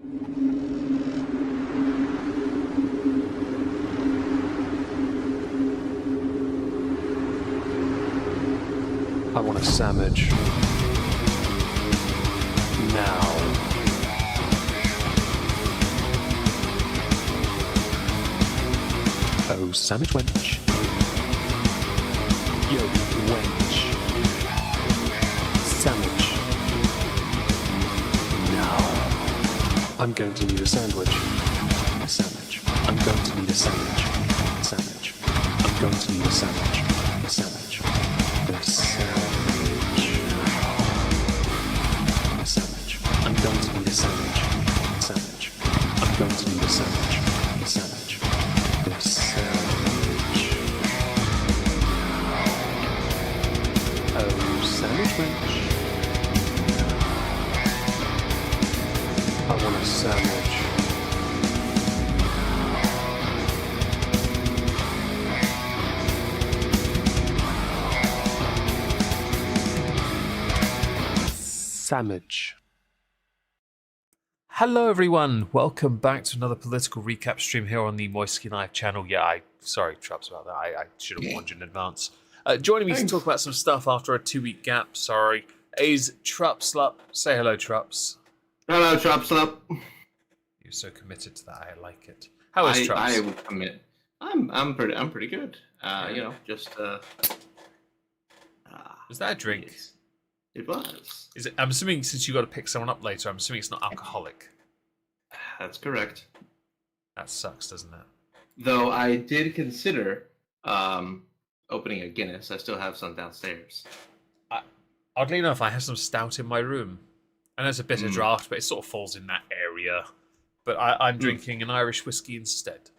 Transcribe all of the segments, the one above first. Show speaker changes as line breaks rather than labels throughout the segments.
I want a sandwich. Now. Oh, sandwich wench. Yo, wench. Sandwich. Now. I'm going to need a sandwich. A sandwich. I'm going to need a sandwich. Sandwich. I'm going to need a sandwich. A sandwich. A sandwich. A sandwich. I'm going to need a sandwich. Sandwich. I'm going to need a sandwich. A sandwich. A sandwich. Oh, sandwich wench. I want a sandwich. Sandwich. Hello everyone, welcome back to another political recap stream here on the Moisky Live channel. Yeah, sorry Trups about that, I should have warned you in advance. Joining me to talk about some stuff after a 2-week gap, sorry, is TrupsLP. Say hello, Trups.
Hello, TrupsLP.
You're so committed to that, I like it. How is Trups?
I commit. I'm pretty good. You know, just
Was that a drink?
Yes. It was.
Is it? I'm assuming since you got to pick someone up later, I'm assuming it's not alcoholic.
That's correct.
That sucks, doesn't it?
Though I did consider opening a Guinness. I still have some downstairs.
Oddly enough, I have some stout in my room. I know it's a bitter draft, but it sort of falls in that area. But I'm drinking an Irish whiskey instead.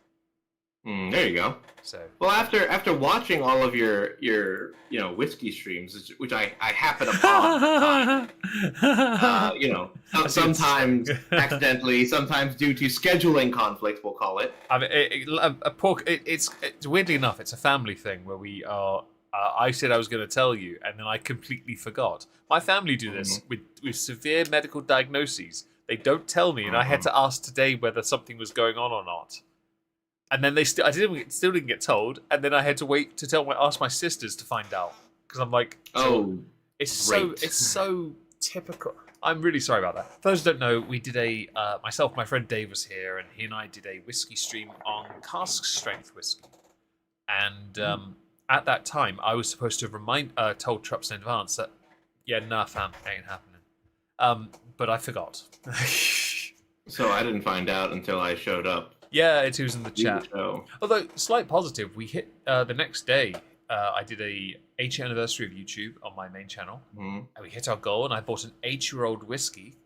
There you go.
So
well, after watching all of your whiskey streams, which I happen upon, you know, sometimes accidentally, sometimes due to scheduling conflicts, we'll call it.
I mean, it's weirdly enough, it's a family thing where we are. I said I was going to tell you, and then I completely forgot. My family do this with severe medical diagnoses. They don't tell me, and I had to ask today whether something was going on or not. And then I still didn't get told, and then I had to wait to ask my sisters to find out because I'm like, it's so typical. I'm really sorry about that. For those who don't know, we did myself, my friend Dave was here, and he and I did a whiskey stream on cask strength whiskey, and at that time I was supposed to have told Trups in advance that nah fam, ain't happening, but I forgot.
So I didn't find out until I showed up.
Yeah, it was in the chat. Although, slight positive, we hit the next day. I did a 8th anniversary of YouTube on my main channel, and we hit our goal. And I bought an 8-year-old whiskey,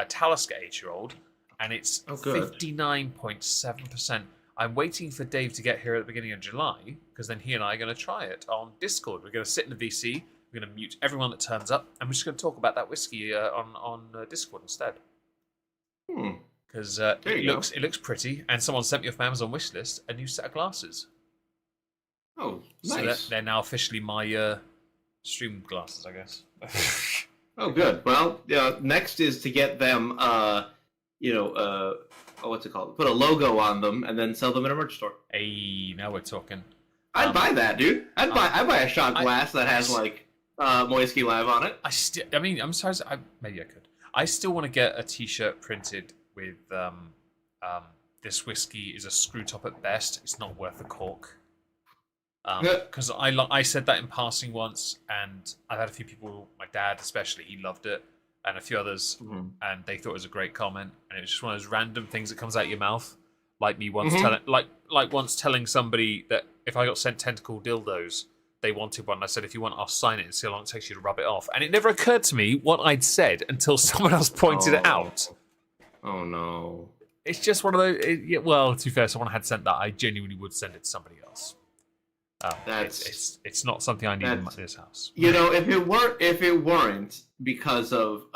Talisker 8-year-old, and it's 59.7%. I'm waiting for Dave to get here at the beginning of July because then he and I are going to try it on Discord. We're going to sit in the VC. We're going to mute everyone that turns up, and we're just going to talk about that whiskey on Discord instead. Because it looks pretty, and someone sent me off my Amazon wishlist a new set of glasses.
Oh, nice!
So they're now officially my stream glasses, I guess.
Oh, good. Well, next is to get them, what's it called? Put a logo on them and then sell them in a merch store.
Hey, now we're talking.
I'd buy that, dude. I'd buy a shot glass that has Moisky Live on it.
I'm sorry. Maybe I could. I still want to get a T-shirt printed with this whiskey is a screw top at best. It's not worth the cork. Because I said that in passing once, and I've had a few people, my dad especially, he loved it, and a few others, and they thought it was a great comment. And it was just one of those random things that comes out of your mouth, like me once once telling somebody that if I got sent tentacle dildos, they wanted one. I said, if you want, I'll sign it and see how long it takes you to rub it off. And it never occurred to me what I'd said until someone else pointed it out.
Oh no!
It's just one of those. Well, to be fair, someone had sent that. I genuinely would send it to somebody else. It's not something I need in this house.
You know, if it weren't because of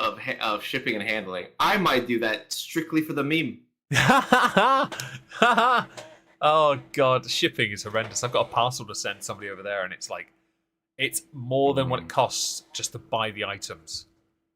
shipping and handling, I might do that strictly for the meme.
Oh god, shipping is horrendous. I've got a parcel to send somebody over there, and it's more than what it costs just to buy the items.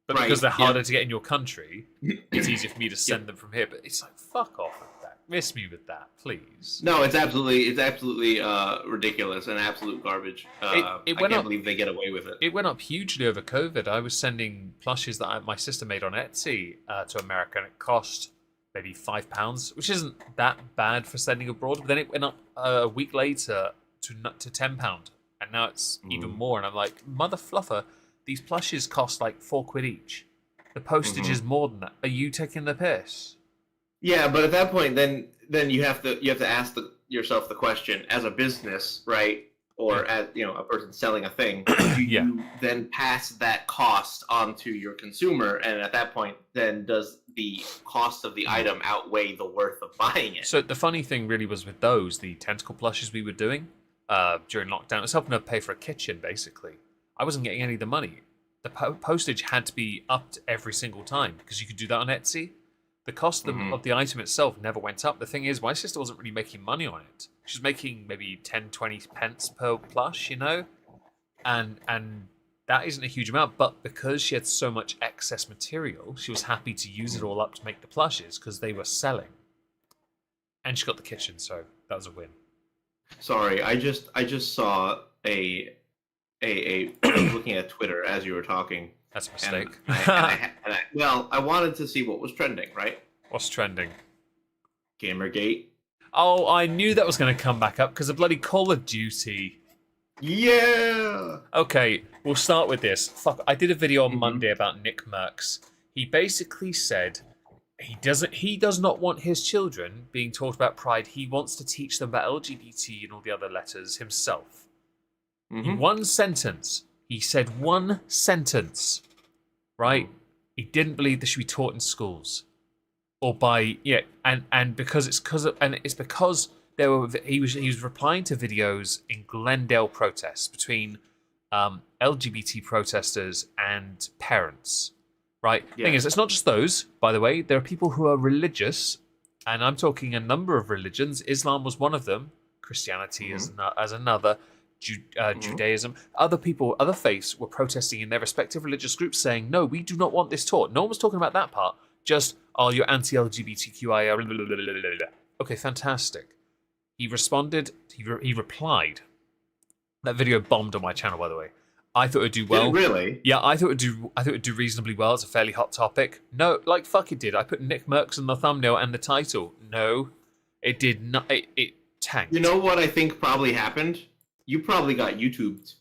But because they're harder to get in your country, it's easier for me to send them from here. But it's like, fuck off with that. Miss me with that, please.
No, it's absolutely ridiculous and absolute garbage. I can't believe they get away with it.
It went up hugely over COVID. I was sending plushes that my sister made on Etsy to America, and it cost maybe £5, which isn't that bad for sending abroad. But then it went up a week later to £10, and now it's even more. And I'm like, mother fluffer, these plushes cost like £4 each. The postage is more than that. Are you taking the piss?
Yeah, but at that point, then you have to ask yourself the question, as a business, right, or as a person selling a thing, do you then pass that cost onto your consumer? And at that point, then does the cost of the item outweigh the worth of buying it?
So the funny thing really was with the tentacle plushes we were doing during lockdown, it was helping her pay for a kitchen, basically. I wasn't getting any of the money. The postage had to be upped every single time because you could do that on Etsy. The cost of the item itself never went up. The thing is, my sister wasn't really making money on it. She was making maybe 10, 20 pence per plush, and that isn't a huge amount. But because she had so much excess material, she was happy to use it all up to make the plushes because they were selling. And she got the kitchen, so that was a win.
Sorry, I just saw I was looking at Twitter as you were talking.
That's a mistake.
I wanted to see what was trending, right?
What's trending?
Gamergate.
Oh, I knew that was going to come back up because of bloody Call of Duty.
Yeah!
Okay, we'll start with this. Fuck, I did a video on Monday about Nick Merckx. He basically said he does not want his children being taught about pride. He wants to teach them about LGBT and all the other letters himself. In one sentence. He said one sentence, right? He didn't believe this should be taught in schools, or and because he was replying to videos in Glendale protests between LGBT protesters and parents, right? Thing is, it's not just those. By the way, there are people who are religious, and I'm talking a number of religions. Islam was one of them. Christianity is another. Judaism, other faiths were protesting in their respective religious groups saying, no, we do not want this taught. No one was talking about that part, just, you're anti-LGBTQIA. Okay, fantastic. He responded, he replied. That video bombed on my channel, by the way. I thought it would do well.
Did it really?
Yeah, I thought it would do reasonably well. It's a fairly hot topic. No, fuck it did. I put Nick Merckx in the thumbnail and the title. No, it did not. It tanked.
You know what I think probably happened? You probably got YouTubed.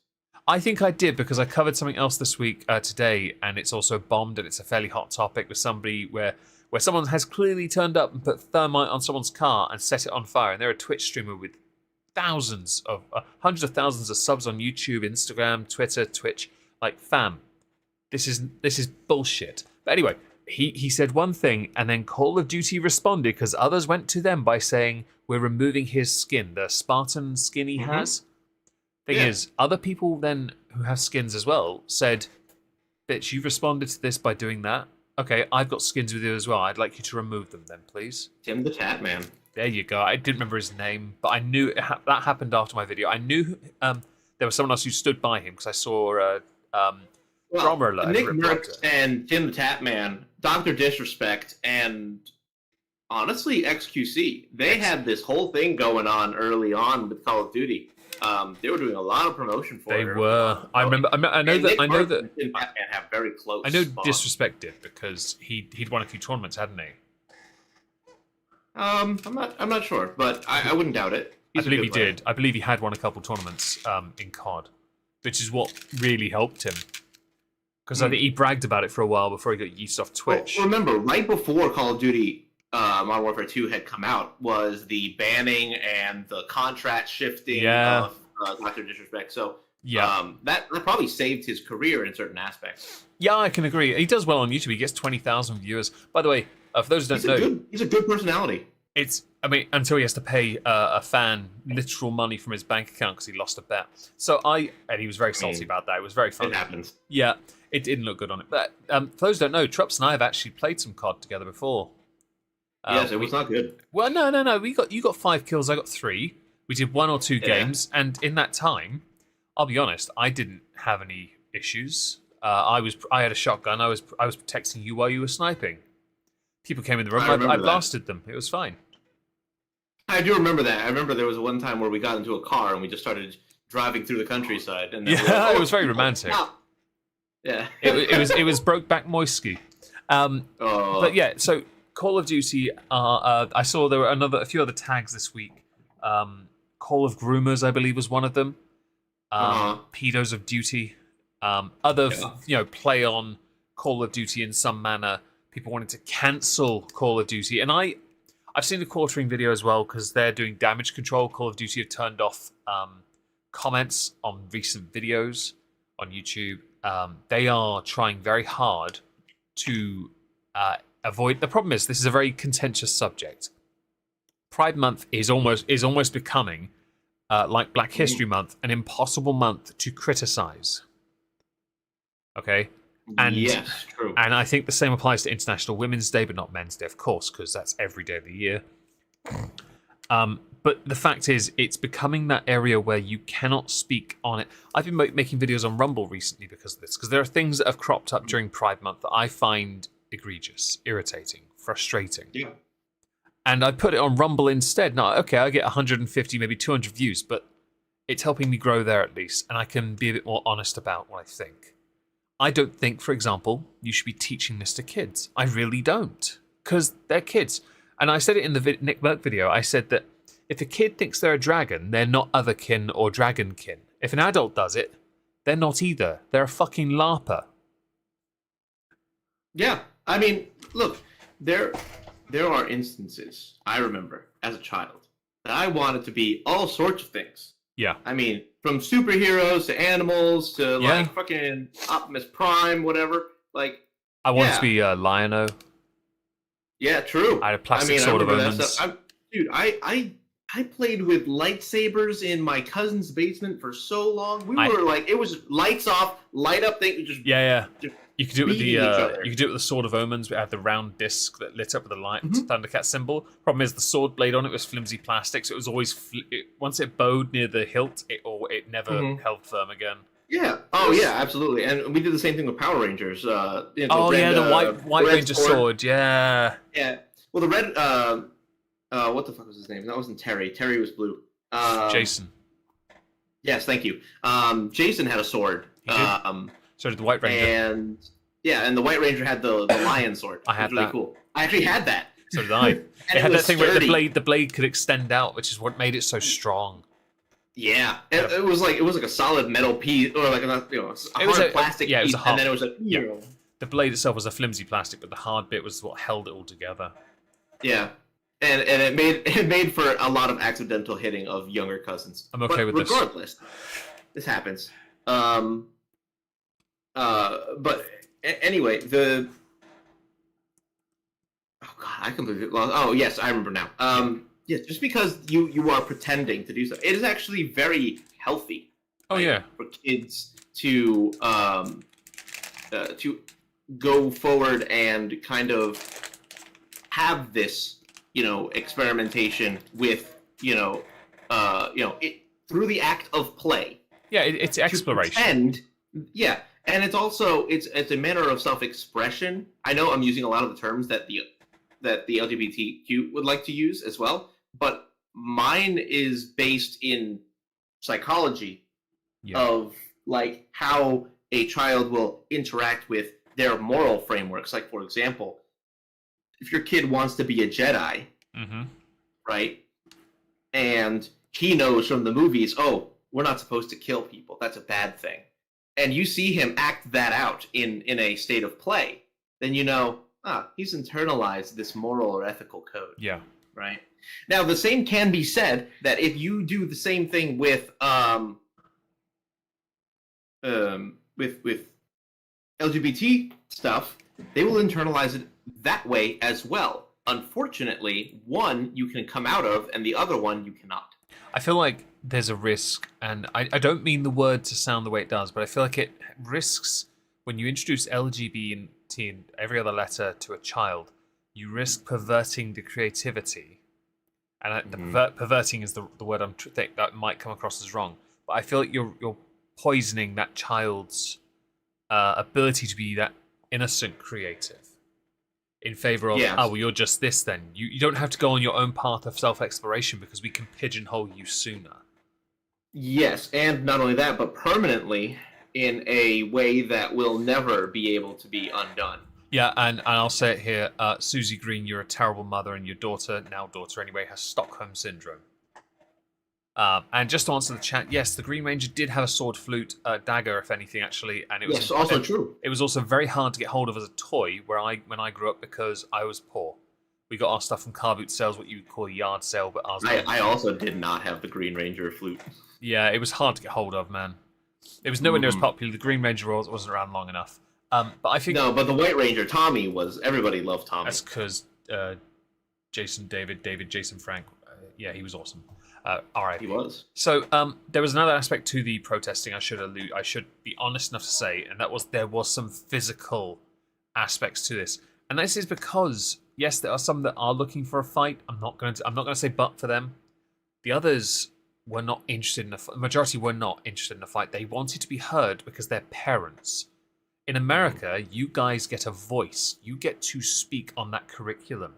I think I did because I covered something else this week today, and it's also bombed, and it's a fairly hot topic with somebody where someone has clearly turned up and put thermite on someone's car and set it on fire, and they're a Twitch streamer with hundreds of thousands of subs on YouTube, Instagram, Twitter, Twitch. Like, fam, this is bullshit. But anyway, he said one thing, and then Call of Duty responded because others went to them by saying, we're removing his skin, the Spartan skin he has. Thing is, other people then who have skins as well said, bitch, you responded to this by doing that. Okay, I've got skins with you as well. I'd like you to remove them then, please.
Tim the Tat Man.
There you go. I didn't remember his name, but I knew that happened after my video. I knew there was someone else who stood by him because I saw drama alert.
Nick Merckx and Tim the Tat Man, Dr. Disrespect, and honestly, XQC, they had this whole thing going on early on with Call of Duty. They were doing a lot of promotion for it.
They were. I remember. I know that.
And have very close.
I know Disrespect did because he'd won a few tournaments, hadn't he?
I'm not sure, but I wouldn't doubt it.
I believe he did. I believe he had won a couple tournaments in COD, which is what really helped him. Because I think he bragged about it for a while before he got yeast off Twitch.
Well, remember, right before Call of Duty Modern Warfare 2 had come out was the banning and the contract shifting of Dr. Disrespect. So that probably saved his career in certain aspects.
Yeah, I can agree. He does well on YouTube. He gets 20,000 viewers. By the way, for those who don't know,
he's a good personality.
Until he has to pay a fan literal money from his bank account because he lost a bet. And he was very salty about that. It was very funny.
It happens.
Yeah, it didn't look good on it. But for those who don't know, Trups and I have actually played some COD together before.
Yes, it was not good.
Well, no. You got 5 kills. I got 3. We did 1 or 2 games, and in that time, I'll be honest, I didn't have any issues. I had a shotgun. I was protecting you while you were sniping. People came in the room.
I remember
I
that.
blasted them. It was fine.
I do remember that. I remember there was one time where we got into a car and we just started driving through the countryside. And then
It was very romantic.
Stop. Yeah.
it was Brokeback Moisky. But yeah, so Call of Duty. I saw there were a few other tags this week. Call of Groomers, I believe, was one of them. Pedos of Duty. Other play on Call of Duty in some manner. People wanted to cancel Call of Duty, and I've seen the quartering video as well because they're doing damage control. Call of Duty have turned off comments on recent videos on YouTube. They are trying very hard to avoid. The problem is this is a very contentious subject. Pride Month is almost becoming like Black History Month, an impossible month to criticize. Okay. And,
yes, true.
And I think the same applies to International Women's Day, but not Men's Day, of course, because that's every day of the year. But the fact is, it's becoming that area where you cannot speak on it. I've been making videos on Rumble recently because of this, because there are things that have cropped up during Pride Month that I find egregious, irritating, frustrating.
Yeah.
And I put it on Rumble instead. Now, okay, I get 150, maybe 200 views, but it's helping me grow there at least, and I can be a bit more honest about what I think. I don't think, for example, you should be teaching this to kids. I really don't, because they're kids. And I said it in the Nick Merck video. I said that if a kid thinks they're a dragon, they're not otherkin or dragonkin. If an adult does it, they're not either. They're a fucking LARPer.
Yeah, I mean, look, there are instances, I remember, as a child, that I wanted to be all sorts of things.
Yeah.
I mean, from superheroes to animals to like fucking Optimus Prime, whatever. Like,
I wanted to be Lion-O.
Yeah, true.
I had a plastic sword of omens.
Dude, I played with lightsabers in my cousin's basement for so long. We were like, it was lights off, light up thing. Just
you could do it with the sword of omens. We had the round disc that lit up with the light Thundercat symbol. Problem is, the sword blade on it was flimsy plastic, so it was always once it bowed near the hilt, it never held firm again.
Yeah. Oh, yeah, absolutely. And we did the same thing with Power Rangers. The
White Ranger sword. Yeah.
Yeah. Well, the red. What the fuck was his name? That wasn't Terry. Terry was blue.
Jason.
Yes, thank you. Jason had a sword.
So did the White Ranger.
And the White Ranger had the lion sword.
I had
really
that.
Cool. I actually had that.
So did I. It had that thing where the blade could extend out, which is what made it so strong.
Yeah, it was like a solid metal piece, or like a hard plastic piece, and then it was like
the blade itself was a flimsy plastic, but the hard bit was what held it all together.
Yeah, and it made for a lot of accidental hitting of younger cousins.
I'm okay with this.
Regardless, this happens. But anyway, oh god, I completely lost. Oh yes, I remember now. Yeah, just because you are pretending to do so, it is actually very healthy.
Oh yeah,
for kids to go forward and kind of have this, experimentation with, it through the act of play.
Yeah, it's exploration.
And yeah, and it's also it's a manner of self-expression. I know I'm using a lot of the terms that the LGBTQ would like to use as well. But mine is based in psychology of like how a child will interact with their moral frameworks. Like, for example, if your kid wants to be a Jedi, right? And he knows from the movies, oh, we're not supposed to kill people. That's a bad thing. And you see him act that out in a state of play, then he's internalized this moral or ethical code.
Yeah.
Right. Now, the same can be said that if you do the same thing with LGBT stuff, they will internalize it that way as well. Unfortunately, one you can come out of, and the other one you cannot.
I feel like there's a risk, and I don't mean the word to sound the way it does, but I feel like it risks when you introduce LGBT in every other letter to a child. You risk perverting the creativity, and perverting is the word I'm think that might come across as wrong. But I feel like you're poisoning that child's ability to be that innocent creative in favor of,
Yes.
oh, well, you're just this then. You don't have to go on your own path of self-exploration because we can pigeonhole you sooner.
Yes, and not only that, but permanently in a way that will never be able to be undone.
Yeah, and I'll say it here, Susie Green, you're a terrible mother, and your daughter anyway, has Stockholm Syndrome. And just to answer the chat, yes, the Green Ranger did have a sword, flute, dagger, if anything, actually, and it was
also true.
It was also very hard to get hold of as a toy when I grew up because I was poor. We got our stuff from car boot sales, what you would call a yard sale, but ours.
I also did not have the Green Ranger flute.
Yeah, it was hard to get hold of, man. It was nowhere near as popular. The Green Ranger wasn't around long enough. But I think
but the White Ranger, Tommy, was everybody loved Tommy.
That's because Jason Jason Frank, yeah, he was awesome. All right,
he was.
So there was another aspect to the protesting. I should be honest enough to say, and that was there was some physical aspects to this, and this is because yes, there are some that are looking for a fight. I'm not going to say but for them. The others were not interested in a fight. The majority were not interested in a fight. They wanted to be heard because they're parents. In America, you guys get a voice. You get to speak on that curriculum,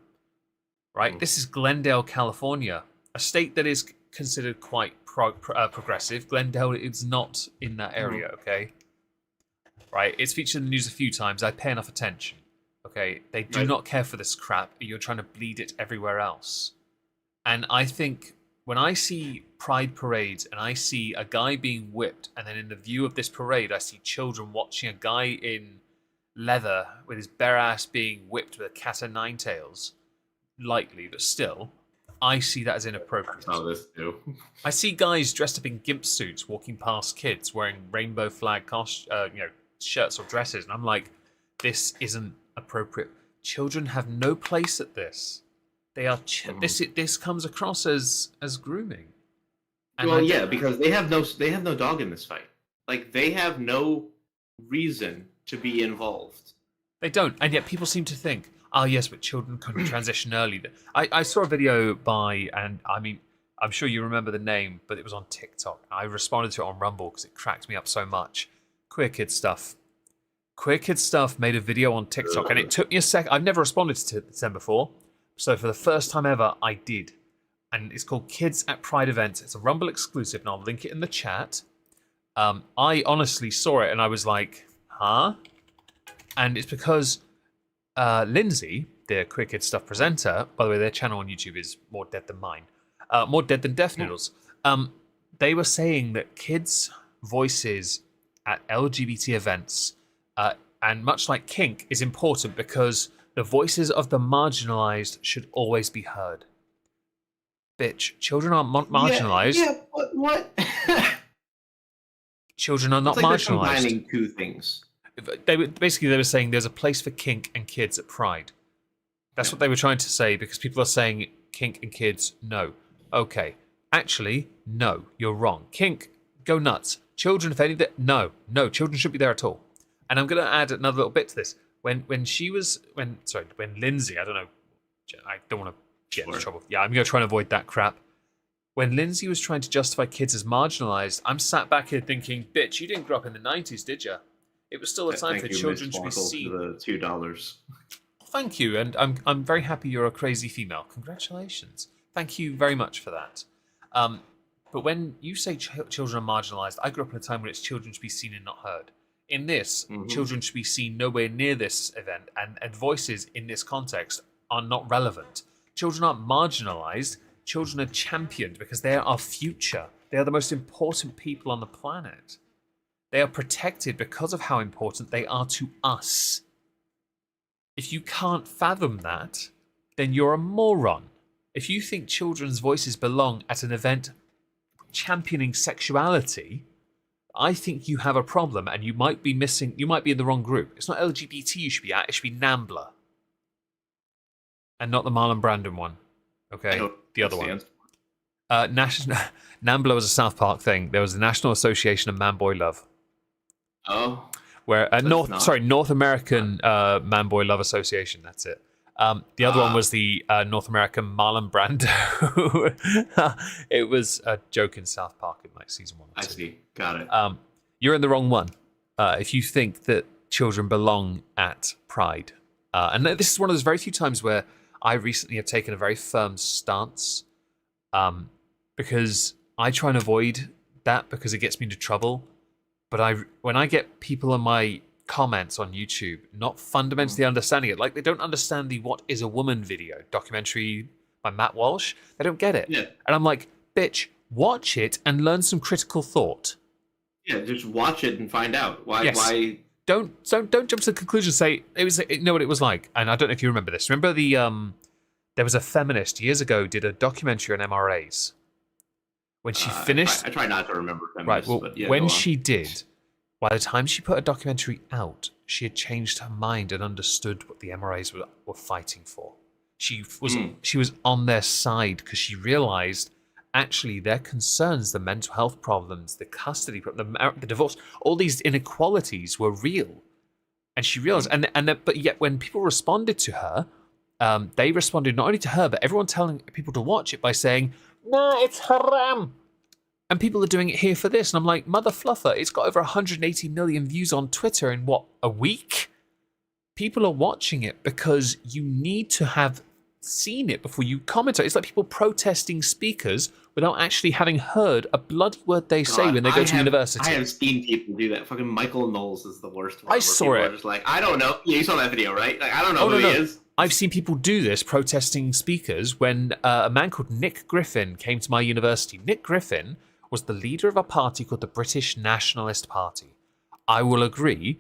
right? This is Glendale, California, a state that is considered quite progressive. Glendale is not in that area, okay? Right? It's featured in the news a few times. I pay enough attention, okay? They do not care for this crap. You're trying to bleed it everywhere else. And I think when I see pride parades and I see a guy being whipped, and then in the view of this parade, I see children watching a guy in leather with his bare ass being whipped with a cat o' nine tails, lightly, but still, I see that as inappropriate.
Oh, this too.
I see guys dressed up in gimp suits walking past kids wearing rainbow flag shirts or dresses, and I'm like, this isn't appropriate. Children have no place at this. They are this comes across as grooming. And
because they have no dog in this fight. Like, they have no reason to be involved.
They don't, and yet people seem to think, oh yes, but children can transition early. I saw a video by, and I mean, I'm sure you remember the name, but it was on TikTok. I responded to it on Rumble because it cracked me up so much. Queer Kid Stuff. Queer Kid Stuff made a video on TikTok, and it took me a sec. I've never responded to them before, so for the first time ever, I did. And it's called Kids at Pride Events. It's a Rumble exclusive, and I'll link it in the chat. I honestly saw it, and I was like, huh? And it's because Lindsay, the Queer Kid Stuff presenter, by the way, their channel on YouTube is more dead than mine, more dead than Death Noodles. They were saying that kids' voices at LGBT events, and much like kink, is important because the voices of the marginalized should always be heard. Bitch, children aren't marginalized.
Yeah, but what?
Children are not
it's like
marginalized.
They're combining two things.
They were saying there's a place for kink and kids at Pride. That's what they were trying to say, because people are saying kink and kids, no. Okay, actually, no, you're wrong. Kink, go nuts. Children, if anything, no, children shouldn't be there at all. And I'm going to add another little bit to this. When Lindsay, I don't know, I don't want to get into trouble. Yeah, I'm going to try and avoid that crap. When Lindsay was trying to justify kids as marginalized, I'm sat back here thinking, bitch, you didn't grow up in the 90s, did you? It was still a time for children to be seen.
For the $2.
Thank you, and I'm very happy you're a crazy female. Congratulations. Thank you very much for that. But when you say children are marginalized, I grew up in a time when it's children to be seen and not heard. In this, children should be seen nowhere near this event, and voices in this context are not relevant. Children aren't marginalized. Children are championed because they are our future. They are the most important people on the planet. They are protected because of how important they are to us. If you can't fathom that, then you're a moron. If you think children's voices belong at an event championing sexuality, I think you have a problem, and you might be in the wrong group. It's not LGBT you should be at, it should be NAMBLA. And not the Marlon Brandon one. Okay? The other one. NAMBLA was a South Park thing. There was the National Association of Man Boy Love.
Oh.
Where North American Man Boy Love Association, that's it. The other one was the North American Marlon Brando. It was a joke in South Park in like season 1 or 2.
I see. Got it.
You're in the wrong one. if you think that children belong at Pride. And this is one of those very few times where I recently have taken a very firm stance, because I try and avoid that because it gets me into trouble. But when I get people in my comments on YouTube not fundamentally understanding it, like they don't understand the "What is a Woman" documentary by Matt Walsh, they don't get it.
Yeah.
And I'm like, bitch, watch it and learn some critical thought.
Yeah, just watch it and find out why.
Yes.
Why?
Don't jump to the conclusion. Say you know what it was like, and I don't know if you remember this. Remember there was a feminist years ago did a documentary on MRAs. When she finished,
I try not to remember
right.
feminists,
Well,
but yeah,
when she did, by the time she put a documentary out, she had changed her mind and understood what the MRAs were fighting for. She was on their side because she realized actually their concerns, the mental health problems, the custody problem, the divorce, all these inequalities were real, and she realized. But yet when people responded to her, they responded not only to her but everyone telling people to watch it by saying, "No, it's haram." And people are doing it here for this. And I'm like, mother fluffer, it's got over 180 million views on Twitter in a week? People are watching it because you need to have seen it before you comment on it. It's like people protesting speakers without actually having heard a bloody word they say when they go to university.
I have seen people do that. Fucking Michael Knowles is the worst one.
I saw it.
Just like, I don't know. Yeah, you saw that video, right? Like, I don't know who he is.
I've seen people do this, protesting speakers, when a man called Nick Griffin came to my university. Nick Griffin was the leader of a party called the British Nationalist Party. I will agree,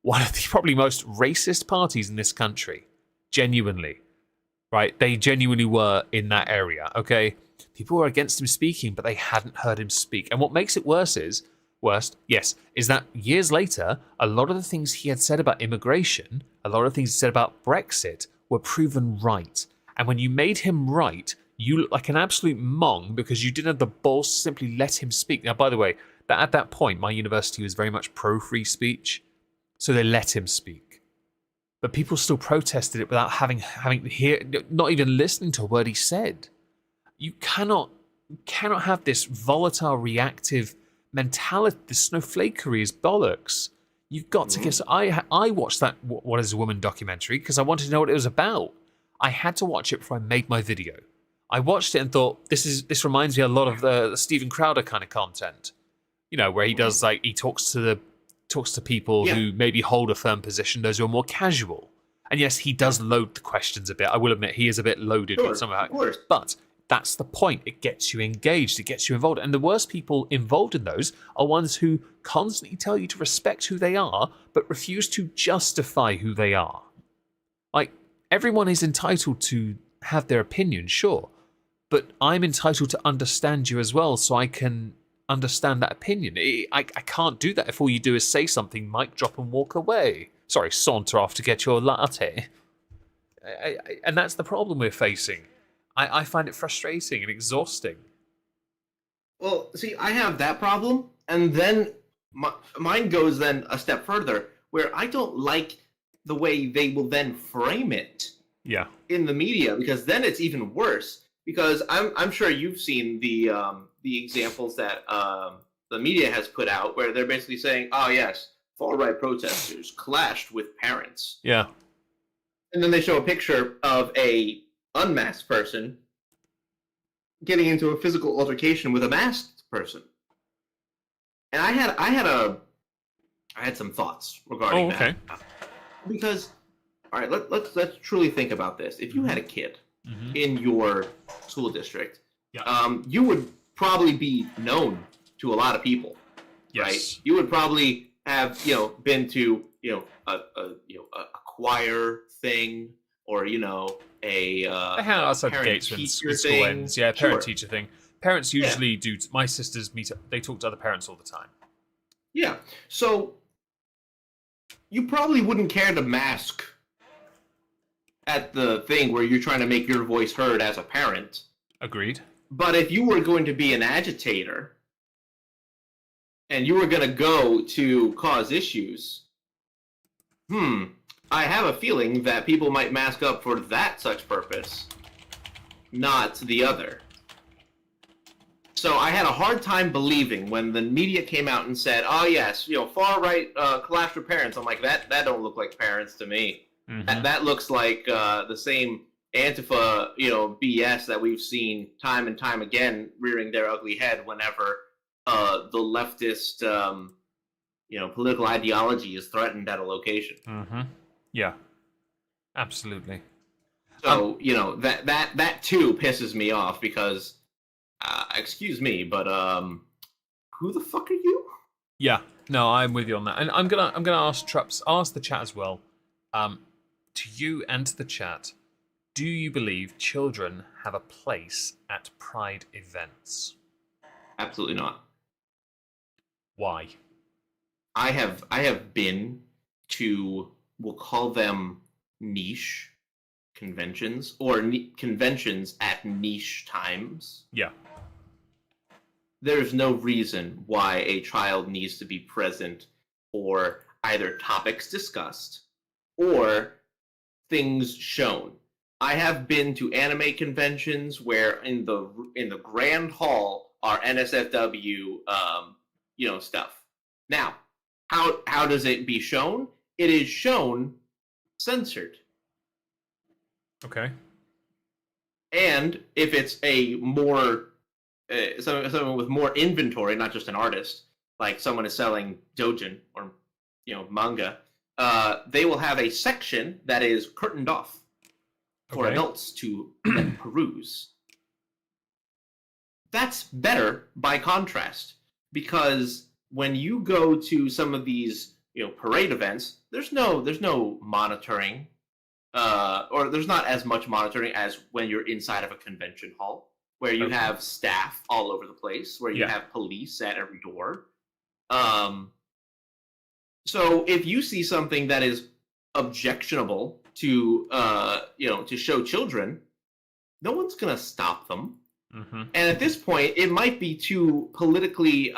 one of the probably most racist parties in this country. Genuinely. Right? They genuinely were in that area, okay? People were against him speaking, but they hadn't heard him speak. And what makes it worse is that years later, a lot of the things he had said about immigration, a lot of things he said about Brexit were proven right. And when you made him right, you look like an absolute mong because you didn't have the balls to simply let him speak. Now, by the way, at that point, my university was very much pro-free speech, so they let him speak. But people still protested it without not even listening to a word he said. You cannot have this volatile, reactive mentality. This snowflakery is bollocks. You've got to get. I watched that "What is a Woman" documentary because I wanted to know what it was about. I had to watch it before I made my video. I watched it and thought, this reminds me a lot of the Steven Crowder kind of content, where he does he talks to people who maybe hold a firm position, those who are more casual. And yes, he does load the questions a bit. I will admit he is a bit loaded with some of that.
Of course.
But that's the point. It gets you engaged. It gets you involved. And the worst people involved in those are ones who constantly tell you to respect who they are, but refuse to justify who they are. Like, everyone is entitled to have their opinion, sure. But I'm entitled to understand you as well, so I can understand that opinion. I can't do that if all you do is say something, mic drop, and walk away. Sorry, saunter off to get your latte. And that's the problem we're facing. I find it frustrating and exhausting.
Well, see, I have that problem, and then mine goes then a step further, where I don't like the way they will then frame it in the media, because then it's even worse. Because I'm sure you've seen the examples that the media has put out, where they're basically saying, "Oh yes, far-right protesters clashed with parents."
Yeah.
And then they show a picture of a unmasked person getting into a physical altercation with a masked person. And I had some thoughts regarding that. Because, all right, let's truly think about this. If you had a kid in your school district, you would probably be known to a lot of people, right? You would probably have been to a choir thing, or a
hang out outside the gates when school ends. Yeah, parent-teacher thing. Parents usually do. My sisters meet up. They talk to other parents all the time.
Yeah, so you probably wouldn't care to mask at the thing where you're trying to make your voice heard as a parent.
Agreed.
But if you were going to be an agitator and you were going to go to cause issues, I have a feeling that people might mask up for that such purpose, not the other. So I had a hard time believing when the media came out and said, "Oh yes, far right collapsed with parents." I'm like, that don't look like parents to me.
Mm-hmm.
That looks like the same Antifa, BS that we've seen time and time again rearing their ugly head whenever the leftist, political ideology is threatened at a location.
Mm-hmm. Yeah, absolutely.
So that too pisses me off because, excuse me, but who the fuck are you?
Yeah, no, I'm with you on that, and I'm gonna ask Trups, ask the chat as well, to you and to the chat. Do you believe children have a place at Pride events?
Absolutely not.
Why?
I have been to, we'll call them niche conventions or conventions at niche times.
Yeah.
There's no reason why a child needs to be present for either topics discussed or things shown. I have been to anime conventions where in the grand hall are NSFW stuff. Now, how does it be shown? It is shown censored.
Okay.
And if it's a more someone with more inventory, not just an artist, like someone is selling dojin or manga, they will have a section that is curtained off for adults to peruse. That's better by contrast, because when you go to some of these parade events, there's no monitoring, or there's not as much monitoring as when you're inside of a convention hall, where you have staff all over the place, where you have police at every door. So if you see something that is objectionable to to show children, no one's gonna stop them.
Mm-hmm.
And at this point, it might be too politically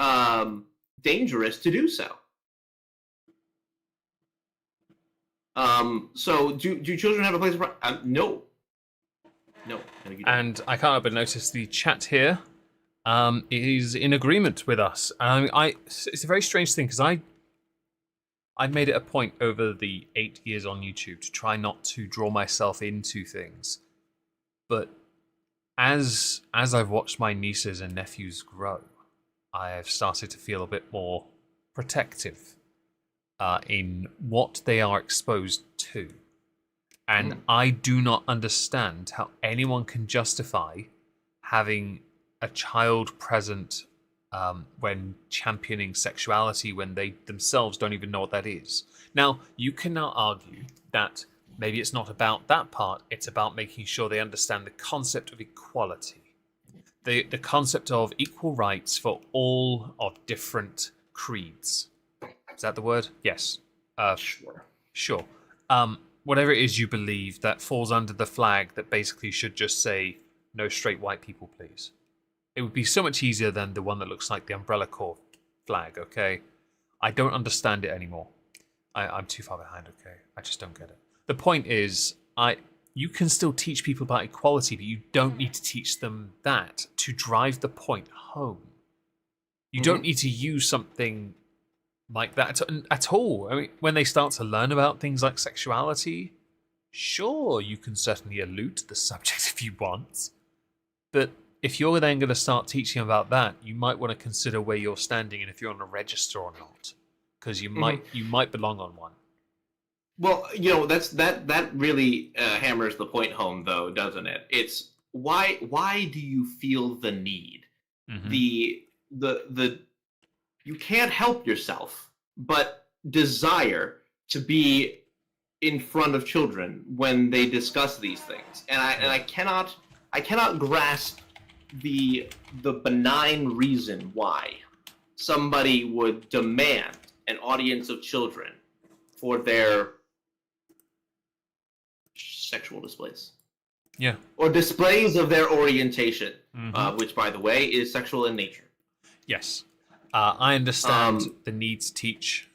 dangerous to do so. So do children have a place? No.
And I can't help but notice the chat here is in agreement with us. It's a very strange thing because I made it a point over the 8 years on YouTube to try not to draw myself into things, but as I've watched my nieces and nephews grow, I have started to feel a bit more protective in what they are exposed to. And I do not understand how anyone can justify having a child present when championing sexuality when they themselves don't even know what that is. Now, you can now argue that maybe it's not about that part, it's about making sure they understand the concept of equality. The concept of equal rights for all of different creeds. Is that the word? Yes. Sure. Whatever it is you believe that falls under the flag that basically should just say, no straight white people, please. It would be so much easier than the one that looks like the Umbrella Corps flag, okay? I don't understand it anymore. I'm too far behind, okay? I just don't get it. The point is, you can still teach people about equality, but you don't need to teach them that to drive the point home. You don't need to use something like that at all. I mean, when they start to learn about things like sexuality, sure, you can certainly allude to the subject if you want. But if you're then going to start teaching about that, you might want to consider where you're standing and if you're on a register or not, because you might belong on one.
Well, that really hammers the point home, though, doesn't it? It's why do you feel the need? The you can't help yourself but desire to be in front of children when they discuss these things, and I cannot grasp the benign reason why somebody would demand an audience of children for their sexual displays.
Yeah.
Or displays of their orientation, which, by the way, is sexual in nature.
Yes. I understand the need to teach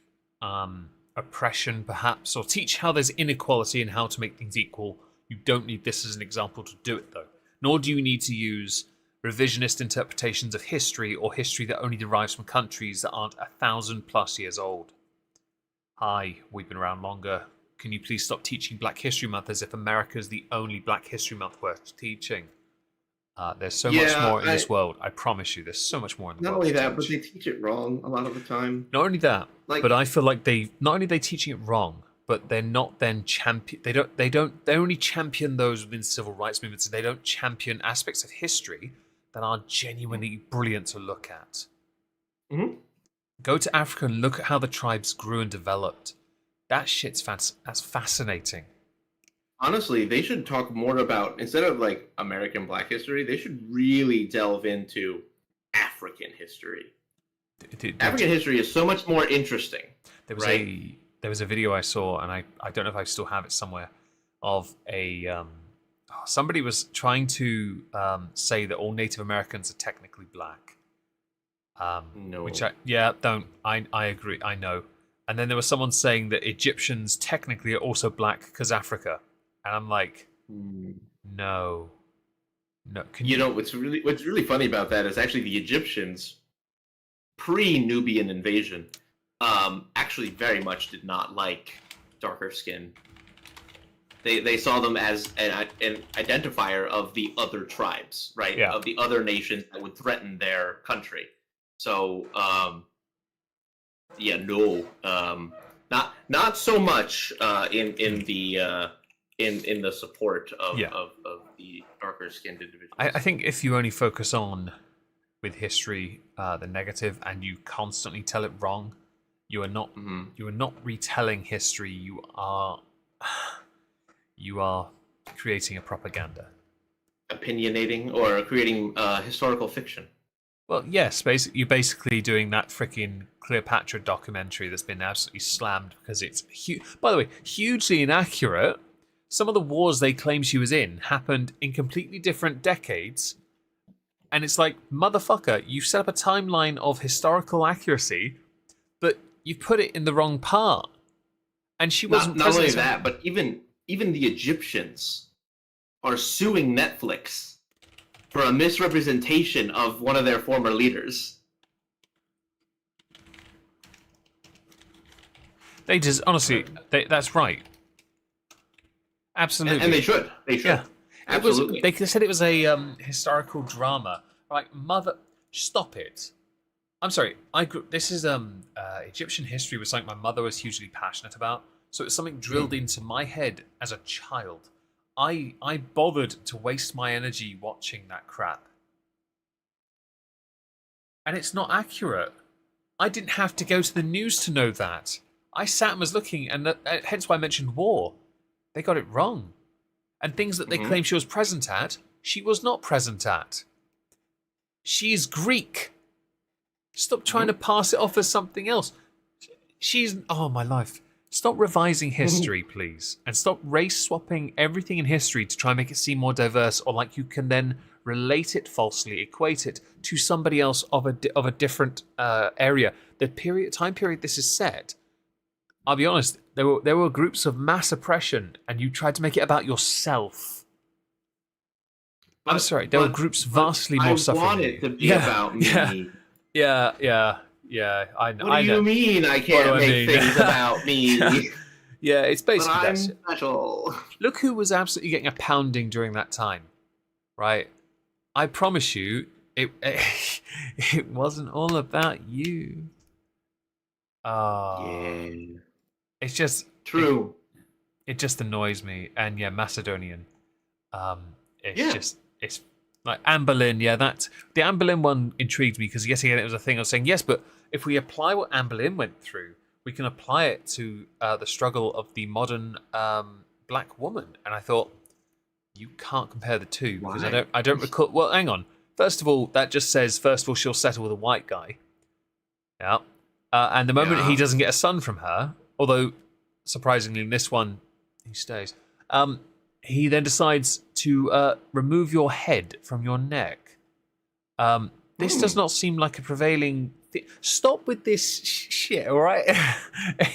oppression, perhaps, or teach how there's inequality and how to make things equal. You don't need this as an example to do it, though. Nor do you need to use revisionist interpretations of history or history that only derives from countries that aren't 1,000+ years old. Hi, we've been around longer. Can you please stop teaching Black History Month as if America is the only Black History Month worth teaching? There's so much more in this world. I promise you, there's so much more in the world.
Not only that, but they teach it wrong a lot of the time.
Not only that, but I feel like not only are they teaching it wrong, but they're not then champion. They only champion those within civil rights movements. And they don't champion aspects of history that are genuinely brilliant to look at.
Mm-hmm.
Go to Africa and look at how the tribes grew and developed. That shit's that's fascinating.
Honestly, they should talk more about, instead of like American Black history, they should really delve into African history. African history is so much more interesting.
There was a video I saw, and I don't know if I still have it somewhere, of somebody was trying to say that all Native Americans are technically black.
No.
Which I agree, I know. And then there was someone saying that Egyptians technically are also black because Africa. And I'm like, no. You
know what's really funny about that is actually the Egyptians, pre-Nubian invasion, actually very much did not like darker skin. They saw them as an identifier of the other tribes, right?
Yeah.
Of the other nations that would threaten their country. So, not so much in the support of the darker skinned individuals.
I think if you only focus on with history the negative and you constantly tell it wrong, you are not retelling history. You are creating a propaganda,
opinionating, or creating historical fiction.
Well, yes, you're basically doing that freaking Cleopatra documentary that's been absolutely slammed because it's by the way, hugely inaccurate. Some of the wars they claim she was in happened in completely different decades. And it's like, motherfucker, you've set up a timeline of historical accuracy, but you put it in the wrong part. And she wasn't
not only that, but even the Egyptians are suing Netflix for a misrepresentation of one of their former leaders.
They just, honestly, that's right. Absolutely.
And they should.
Yeah.
Absolutely.
They said it was a historical drama. Like, stop it. I'm sorry. This is Egyptian history was something my mother was hugely passionate about. So it's something drilled into my head as a child. I bothered to waste my energy watching that crap. And it's not accurate. I didn't have to go to the news to know that. I sat and was looking, and hence why I mentioned war. They got it wrong. And things that they claim she was present at, she was not present at. She's Greek. Stop trying to pass it off as something else. Oh my life. Stop revising history, please. And stop race swapping everything in history to try and make it seem more diverse, or like you can then relate it falsely, equate it to somebody else of a different area. The time period this is set, I'll be honest, there were groups of mass oppression, and you tried to make it about yourself. I'm sorry, there were groups vastly more suffering.
I want it to be about me.
Yeah. I know.
What do you mean I can't make things about me?
Yeah, it's basically
but I'm special.
Look who was absolutely getting a pounding during that time, right? I promise you, it wasn't all about you.
Yeah.
It's just
true.
It just annoys me. And yeah, Macedonian. It's like Anne Boleyn. Yeah, the Anne Boleyn one intrigued me because yet again it was a thing. I was saying yes, but if we apply what Anne Boleyn went through, we can apply it to the struggle of the modern black woman. And I thought, you can't compare the two because I don't recall. Well, hang on. First of all, that just says she'll settle with a white guy. Yeah. And the moment he doesn't get a son from her, although surprisingly in this one he stays, he then decides to remove your head from your neck. This does not seem like a prevailing thing. Stop with this shit, all right?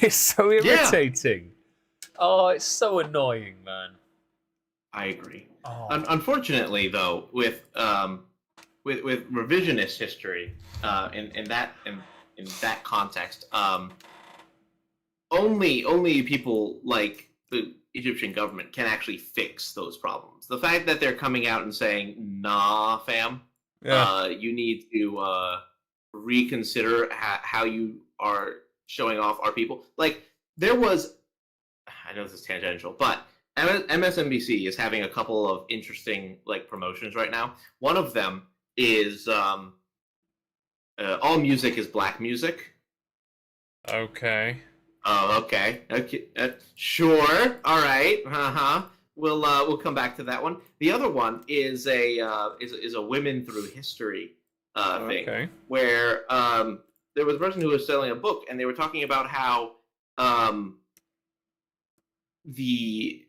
It's so irritating. Oh, it's so annoying, man.
I agree. Unfortunately, though, with with revisionist history in that context. Only people like the Egyptian government can actually fix those problems. The fact that they're coming out and saying, "Nah, fam, you need to reconsider how you are showing off our people." Like there was, I know this is tangential, but MSNBC is having a couple of interesting like promotions right now. One of them is all music is black music.
Okay.
Oh, okay. Okay. Sure. All right. We'll come back to that one. The other one is a women through history thing, where there was a person who was selling a book, and they were talking about how the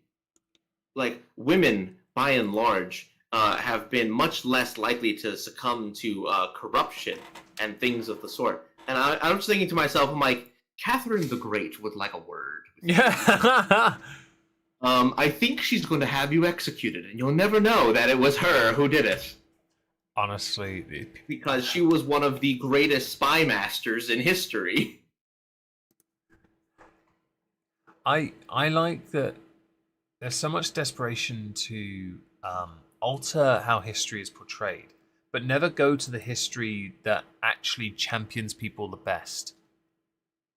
women by and large have been much less likely to succumb to corruption and things of the sort. And I was thinking to myself, I'm like, Catherine the Great would like a word.
Yeah.
I think she's going to have you executed, and you'll never know that it was her who did it.
Honestly,
because she was one of the greatest spy masters in history.
I like that there's so much desperation to alter how history is portrayed, but never go to the history that actually champions people the best.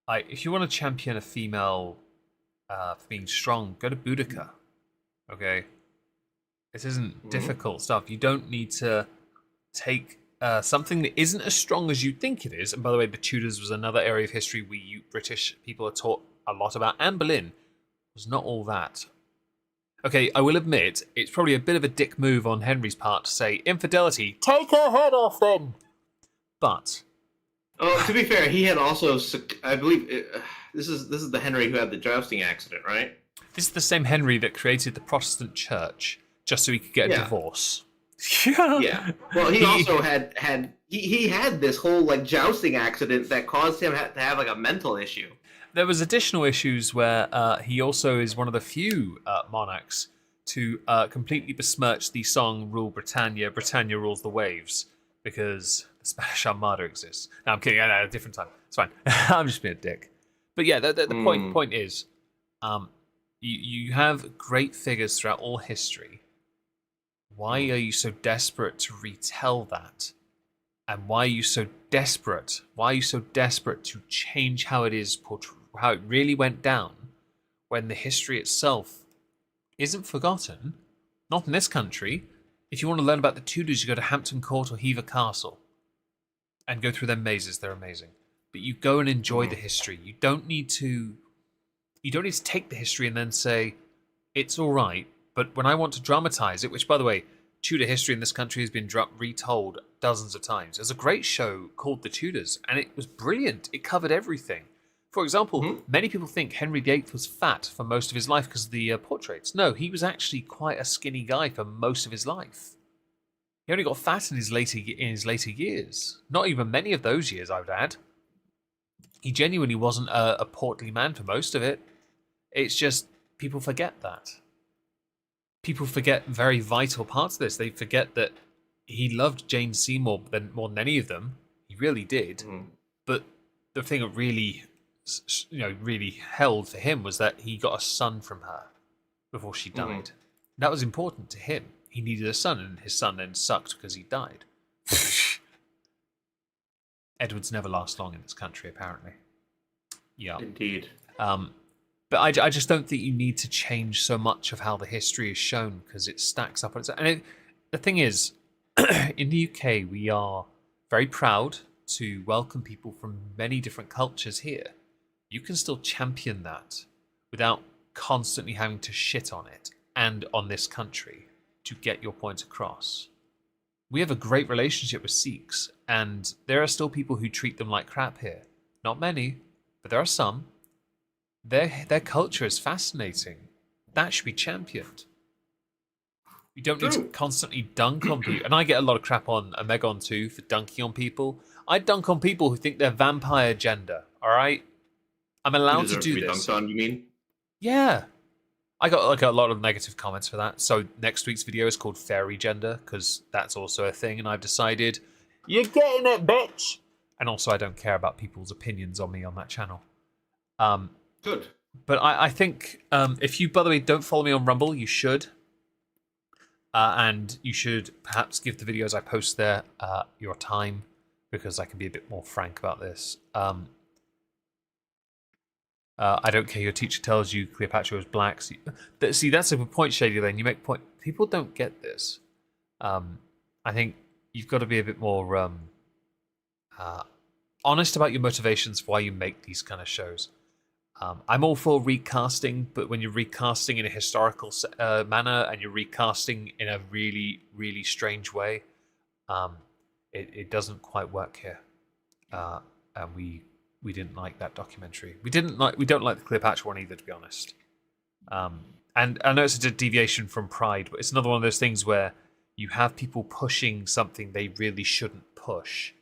If you want to champion a female for being strong, go to Boudica. Okay? This isn't difficult stuff. You don't need to take something that isn't as strong as you think it is. And by the way, the Tudors was another area of history we British people are taught a lot about. Anne Boleyn was not all that. Okay, I will admit, it's probably a bit of a dick move on Henry's part to say, infidelity, take her head off then! But...
Oh, to be fair, he had also, I believe, this is the Henry who had the jousting accident, right?
This is the same Henry that created the Protestant Church, just so he could get a divorce. Yeah.
Well, he also had he had this whole like jousting accident that caused him to have like a mental issue.
There was additional issues where he also is one of the few monarchs to completely besmirch the song "Rule Britannia, Britannia rules the waves," because the Spanish Armada exists. No, I'm kidding. At a different time. It's fine. I'm just being a dick. But yeah, the point is, you have great figures throughout all history. Why are you so desperate to retell that? And why are you so desperate? Why are you so desperate to change how it is how it really went down, when the history itself isn't forgotten? Not in this country. If you want to learn about the Tudors, you go to Hampton Court or Hever Castle and go through their mazes. They're amazing. But you go and enjoy the history. You don't need to take the history and then say it's all right. But when I want to dramatize it, which, by the way, Tudor history in this country has been retold dozens of times. There's a great show called The Tudors, and it was brilliant. It covered everything. For example, many people think Henry VIII was fat for most of his life because of the portraits. No, he was actually quite a skinny guy for most of his life. He only got fat in his later years. Not even many of those years, I would add. He genuinely wasn't a portly man for most of it. It's just people forget that. People forget very vital parts of this. They forget that he loved Jane Seymour more than any of them. He really did. But the thing that really held for him was that he got a son from her before she died. That was important to him. He needed a son, and his son then sucked because he died. Edwards never last long in this country, apparently. Yeah.
Indeed.
But I just don't think you need to change so much of how the history is shown, because it stacks up on its own. And the thing is, in the UK, we are very proud to welcome people from many different cultures here. You can still champion that without constantly having to shit on it and on this country to get your point across. We have a great relationship with Sikhs, and there are still people who treat them like crap here. Not many, but there are some. Their culture is fascinating. That should be championed. You don't need to constantly dunk on people. And I get a lot of crap on Omegon too for dunking on people. I dunk on people who think they're vampire gender, alright? I'm allowed to do this.
Dunked on, you mean?
Yeah. I got like a lot of negative comments for that. So next week's video is called Fairy Gender because that's also a thing, and I've decided you're getting it, bitch. And also, I don't care about people's opinions on me on that channel.
Good.
But I think if you, by the way, don't follow me on Rumble, you should. And you should perhaps give the videos I post there your time, because I can be a bit more frank about this. I don't care. Your teacher tells you Cleopatra was black. See, that's a good point, Shady Lane. You make point. People don't get this. I think you've got to be a bit more honest about your motivations for why you make these kind of shows. I'm all for recasting, but when you're recasting in a historical manner and you're recasting in a really, really strange way, it doesn't quite work here. And we didn't like that documentary. We don't like the Cleopatra one either, to be honest. And I know it's a deviation from Pride, but it's another one of those things where you have people pushing something they really shouldn't push.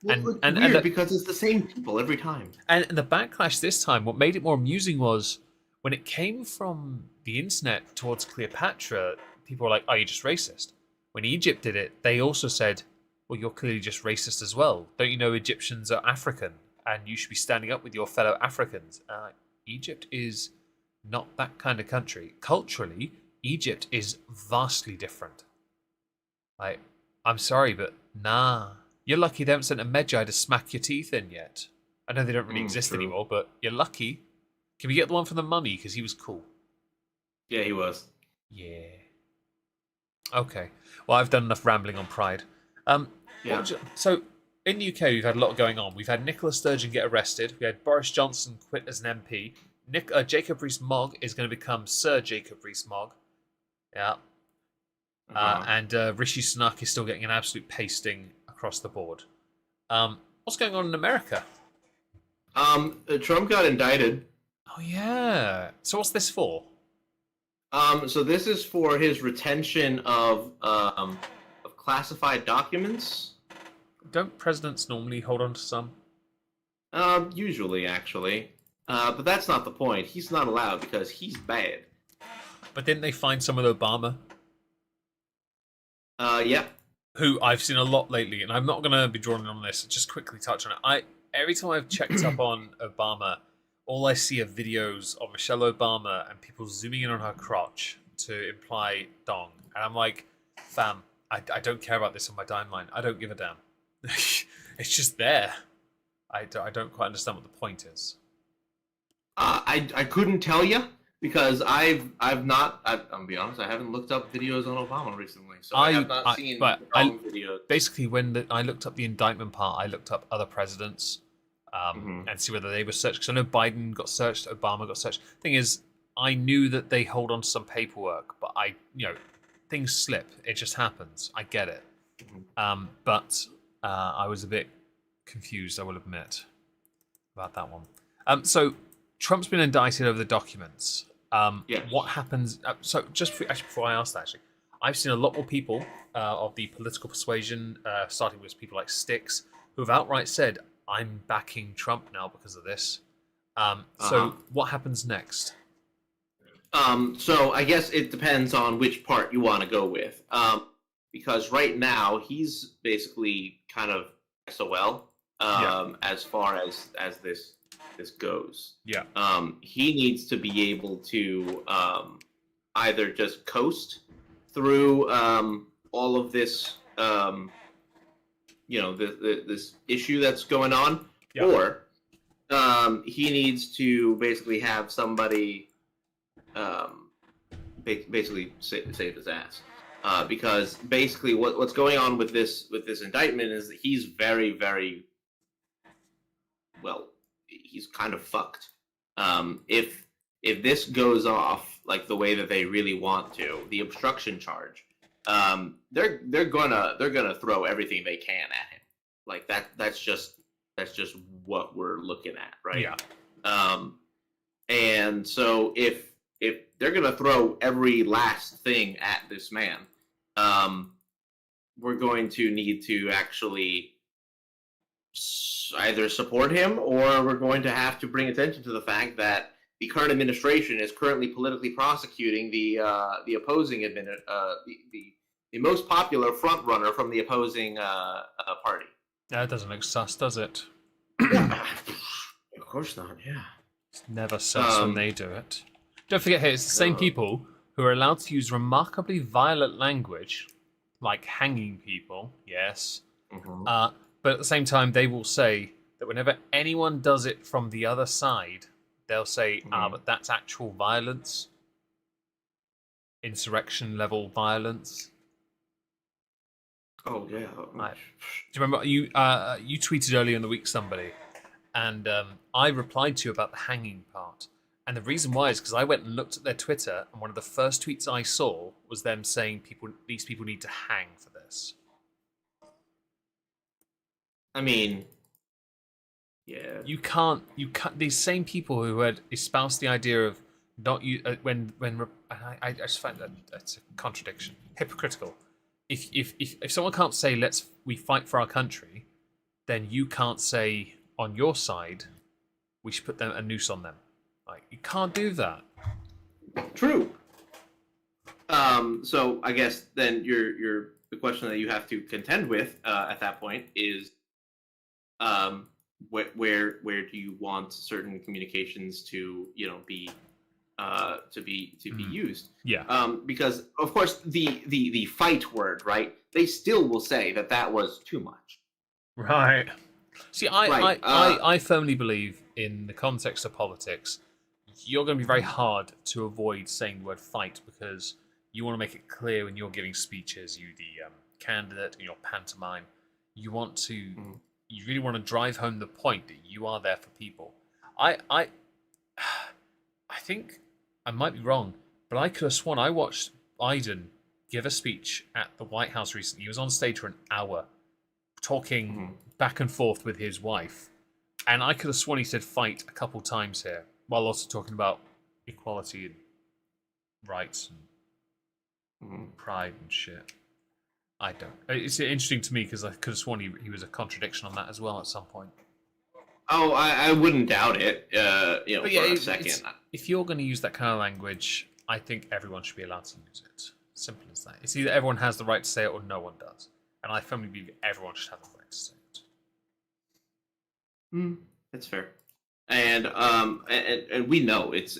Well, and weird because it's the same people every time.
And the backlash this time, what made it more amusing was when it came from the internet towards Cleopatra, people were like, "Oh, you're just racist." When Egypt did it, they also said, "Well, you're clearly just racist as well. Don't you know Egyptians are African, and you should be standing up with your fellow Africans?" Egypt is not that kind of country. Culturally, Egypt is vastly different. Like, I'm sorry, but nah. You're lucky they haven't sent a Magi to smack your teeth in yet. I know they don't really exist anymore, but you're lucky. Can we get the one from the mummy? Because he was cool.
Yeah, he was.
Yeah. Okay. Well, I've done enough rambling on Pride.
Yeah.
So, in the UK, we've had a lot going on. We've had Nicola Sturgeon get arrested. We had Boris Johnson quit as an MP. Jacob Rees-Mogg is going to become Sir Jacob Rees-Mogg. Yeah. And Rishi Sunak is still getting an absolute pasting across the board. What's going on in America?
Trump got indicted.
Oh yeah. So what's this for?
So this is for his retention of classified documents.
Don't presidents normally hold on to some?
Usually, actually. But that's not the point. He's not allowed because he's bad.
But didn't they find some with Obama?
Yeah.
Who I've seen a lot lately, and I'm not going to be drawing on this. Just quickly touch on it. Every time I've checked up on Obama, all I see are videos of Michelle Obama and people zooming in on her crotch to imply dong, and I'm like, fam, I don't care about this on my timeline. I don't give a damn. It's just there. I don't quite understand what the point is.
I couldn't tell you because I'm gonna be honest, I haven't looked up videos on Obama recently, so I have not seen videos.
Basically, when I looked up the indictment part, I looked up other presidents and see whether they were searched. Because I know Biden got searched, Obama got searched. Thing is, I knew that they hold on to some paperwork, but things slip. It just happens. I get it. But I was a bit confused, I will admit, about that one. So Trump's been indicted over the documents.
Yes.
What happens? So just before I ask that, actually, I've seen a lot more people of the political persuasion, starting with people like Styx, who have outright said, "I'm backing Trump now because of this." So what happens next?
So I guess it depends on which part you want to go with. Because right now he's basically kind of SOL as far as this goes.
Yeah.
He needs to be able to either just coast through all of this, this issue that's going on, or he needs to basically have somebody basically save his ass. Because basically what's going on with this indictment is that he's very, very he's kind of fucked. If this goes off like the way that they really want to, the obstruction charge, they're gonna throw everything they can at him. Like that's just what we're looking at, right?
Yeah.
And so if they're gonna throw every last thing at this man, we're going to need to actually either support him, or we're going to have to bring attention to the fact that the current administration is currently politically prosecuting the opposing the most popular front runner from the opposing party.
That doesn't look sus, does it?
Yeah, of course not. Yeah,
It's never sus when they do it. Don't forget here, it's the same people who are allowed to use remarkably violent language, like hanging people, yes. But at the same time, they will say that whenever anyone does it from the other side, they'll say, but that's actual violence. Insurrection level violence.
Oh yeah.
Do you remember you tweeted earlier in the week somebody, and I replied to you about the hanging part. And the reason why is because I went and looked at their Twitter, and one of the first tweets I saw was them saying these people need to hang for this.
I mean, yeah.
You can't. These same people who had espoused the idea of not you I just find that that's a contradiction, hypocritical. If someone can't say we fight for our country, then you can't say on your side we should put a noose on them. Like, you can't do that.
True. So I guess then the question that you have to contend with at that point is, where do you want certain communications to be used?
Yeah.
Because of course the fight word, right? They still will say that was too much.
Right. See, I firmly believe in the context of politics, you're going to be very hard to avoid saying the word fight because you want to make it clear when you're giving speeches, the candidate in your pantomime, you really want to drive home the point that you are there for people. I think I might be wrong, but I could have sworn I watched Biden give a speech at the White House recently. He was on stage for an hour talking back and forth with his wife, and I could have sworn he said fight a couple times here, while also talking about equality and rights and pride and shit. I don't. It's interesting to me because I could have sworn he was a contradiction on that as well at some point.
Oh, I wouldn't doubt it. For a second.
If you're going to use that kind of language, I think everyone should be allowed to use it. Simple as that. It's either everyone has the right to say it or no one does. And I firmly believe everyone should have the right to say it.
That's fair. And we know it's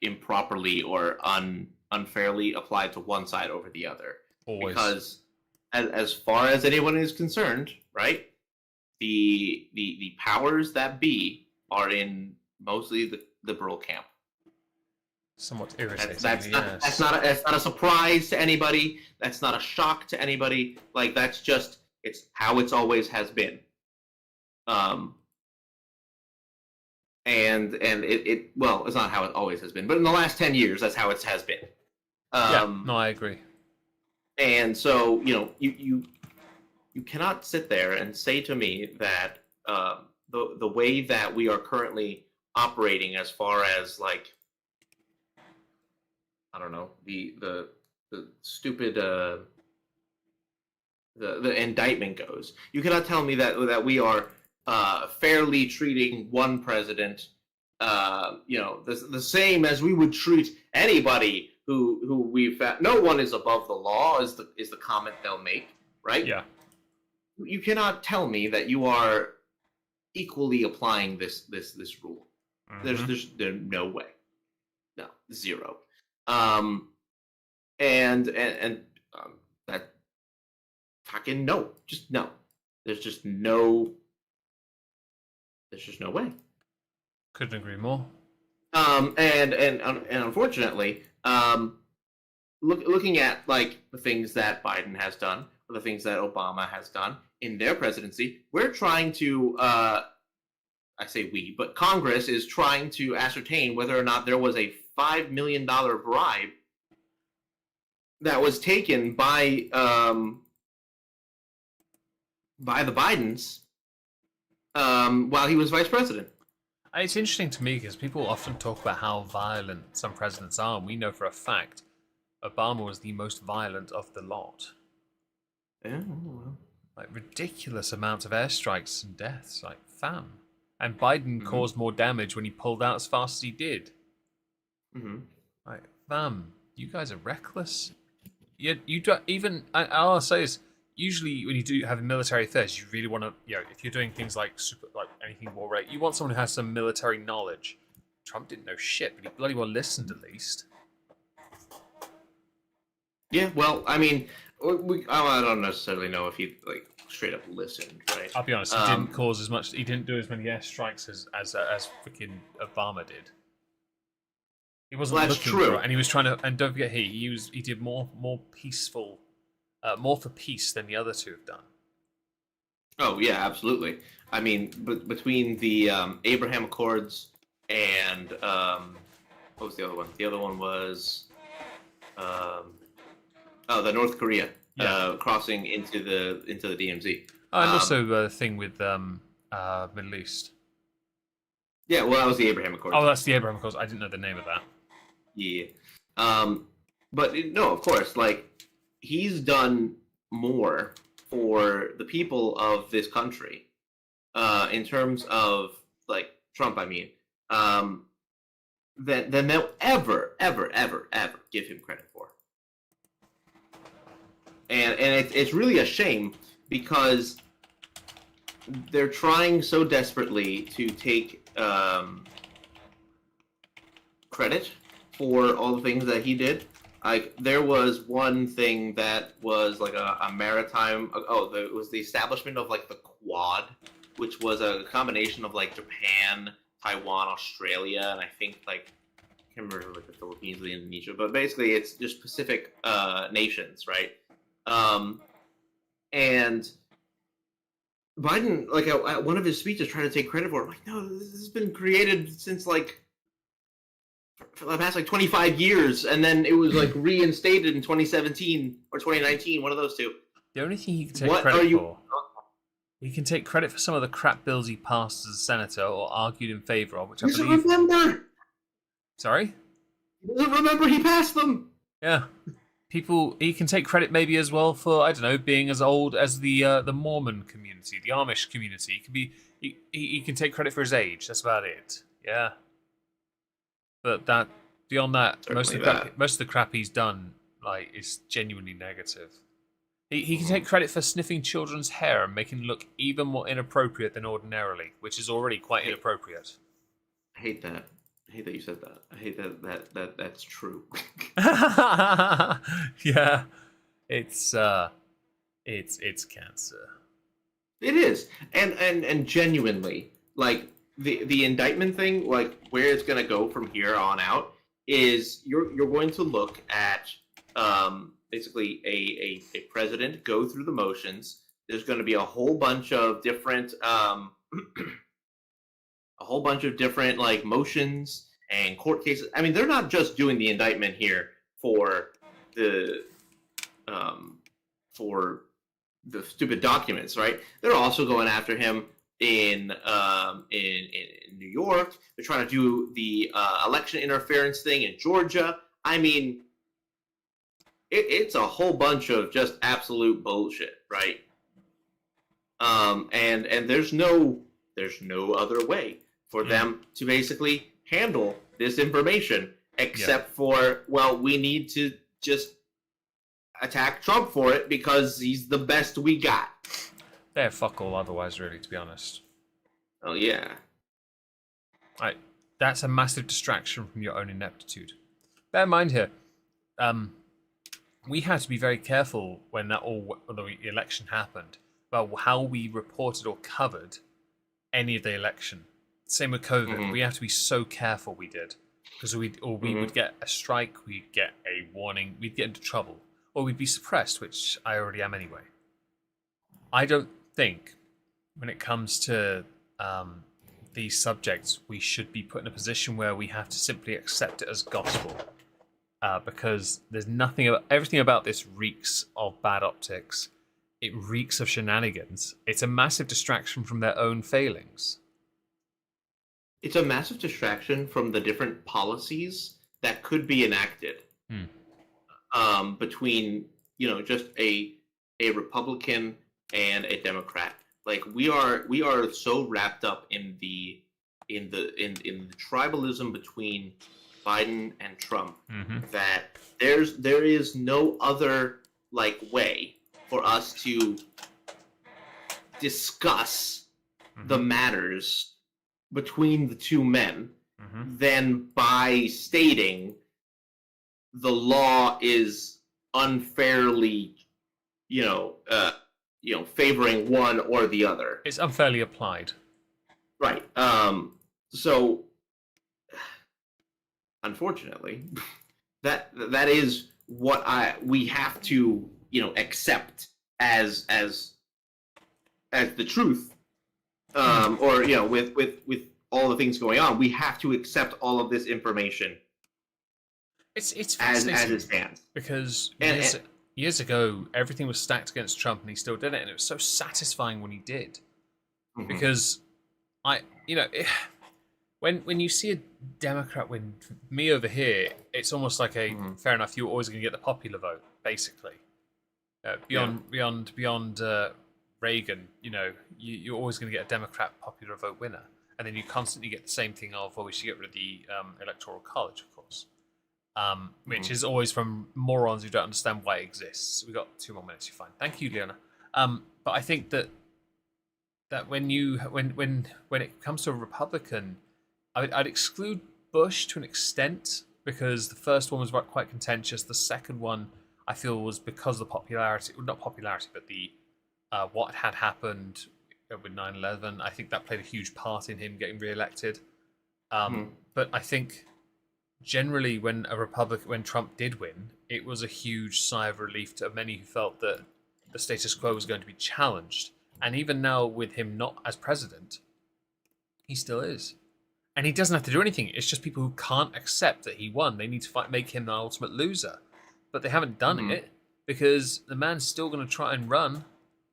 improperly or unfairly applied to one side over the other.
Always.
Because as far as anyone is concerned, right? The powers that be are in mostly the liberal camp.
Somewhat irritating.
That's not a surprise to anybody. That's not a shock to anybody. Like, it's how it's always has been. And it's not how it always has been, but in the last 10 years, that's how it has been.
I agree.
And so, you cannot sit there and say to me that the way that we are currently operating, as far as like, I don't know, the stupid the indictment goes, you cannot tell me that we are fairly treating one president, the same as we would treat anybody who we've found. No one is above the law is the comment they'll make, right?
Yeah.
You cannot tell me that you are equally applying this rule. There's no way. No, zero. And that fucking no, just no. There's just no way.
Couldn't agree more.
And unfortunately, looking at like the things that Biden has done, or the things that Obama has done in their presidency, we're trying to, I say we, but Congress is trying to ascertain whether or not there was a $5 million bribe that was taken by the Bidens while he was vice president.
It's interesting to me because people often talk about how violent some presidents are, and we know for a fact Obama was the most violent of the lot.
Yeah, well.
Like, ridiculous amounts of airstrikes and deaths, like, fam. and Biden caused more damage when he pulled out as fast as he did.
Mm-hmm.
Like, fam, you guys are reckless. You don't even. All I'll say is, usually when you do have military affairs, you really want to, if you're doing things like anything war related, you want someone who has some military knowledge. Trump didn't know shit, but he bloody well listened at least.
Yeah, well, I mean, I don't necessarily know if he like straight up listened, right?
I'll be honest, he didn't cause as much. He didn't do as many airstrikes as freaking Obama did. He wasn't looking for it, and he was trying to. And don't forget, he did more peaceful, more for peace than the other two have done.
Oh yeah, absolutely. I mean, between the Abraham Accords and what was the other one? The other one was the North Korea crossing into the DMZ.
And also the thing with Middle East.
Yeah, well, that was the Abraham Accords.
Oh, that's the Abraham Accords. I didn't know the name of that.
Yeah. But no, of course, like, he's done more for the people of this country, in terms of, like, Trump, I mean, than they'll ever give him credit for. And it's really a shame, because they're trying so desperately to take credit for all the things that he did. Like, there was one thing that was like a maritime. It was the establishment of like the Quad, which was a combination of like Japan, Taiwan, Australia, and I think like I can't remember like the Philippines or the Indonesia, but basically it's just Pacific nations, right? And Biden, like at one of his speeches, tried to take credit for it. I'm like, no, this has been created since like for the past like 25 years, and then it was like reinstated in 2017 or 2019, one of those two.
The only thing he can take credit for, he can take credit for some of the crap bills he passed as a senator or argued in favor of, which I believe.
He doesn't remember.
Sorry?
He doesn't remember he passed them.
Yeah. He can take credit maybe as well for, I don't know, being as old as the Mormon community, the Amish community. He can take credit for his age. That's about it. Yeah. But beyond that, most of the crap he's done, like, is genuinely negative. He can take credit for sniffing children's hair and making it look even more inappropriate than ordinarily, which is already quite inappropriate.
I hate that. I hate that you said that. I hate that's true.
Yeah, it's cancer.
It is, and genuinely, like, the indictment thing, like, where it's gonna go from here on out is you're going to look at basically a president go through the motions. There's going to be a whole bunch of different like motions and court cases. I mean, they're not just doing the indictment here for the stupid documents, right? They're also going after him in New York. They're trying to do the election interference thing in Georgia. I mean, it's a whole bunch of just absolute bullshit, right? And there's no other way for them to basically handle this information except for, well, we need to just attack Trump for it because he's the best we got.
They're fuck all otherwise, really, to be honest.
Oh, yeah.
That's a massive distraction from your own ineptitude. Bear in mind here, we had to be very careful when the election happened about how we reported or covered any of the election. Same with COVID. Mm-hmm. We have to be so careful we did. Because we would get a strike, we'd get a warning, we'd get into trouble. Or we'd be suppressed, which I already am anyway. I don't think, when it comes to these subjects, we should be put in a position where we have to simply accept it as gospel. Because there's everything about this reeks of bad optics. It reeks of shenanigans. It's a massive distraction from their own failings.
It's a massive distraction from the different policies that could be enacted between, just a Republican and a Democrat. Like we are so wrapped up in the tribalism between Biden and Trump that there is no other like way for us to discuss the matters between the two men than by stating the law is unfairly, favoring one or the other.
It's unfairly applied.
Right. So, unfortunately, that is what we have to accept as the truth. Or with all the things going on, we have to accept all of this information.
It's
as
fascinating
it stands.
Because years ago, everything was stacked against Trump, and he still did it, and it was so satisfying when he did. Because when you see a Democrat win, me over here, it's almost like fair enough. You're always going to get the popular vote, basically. Beyond Reagan, you're always going to get a Democrat popular vote winner, and then you constantly get the same thing of, well, we should get rid of the Electoral College, of course. Which is always from morons who don't understand why it exists. We've got 2 more minutes, you're fine. Thank you, Leona. But I think that when it comes to a Republican, I'd exclude Bush to an extent, because the first one was quite contentious. The second one, I feel, was because of the popularity, not popularity, but the what had happened with 9/11. I think that played a huge part in him getting re-elected. But I think generally, when Trump did win, it was a huge sigh of relief to many who felt that the status quo was going to be challenged. And even now, with him not as president, he still is. And he doesn't have to do anything. It's just people who can't accept that he won. They need to make him the ultimate loser. But they haven't done it, because the man's still going to try and run.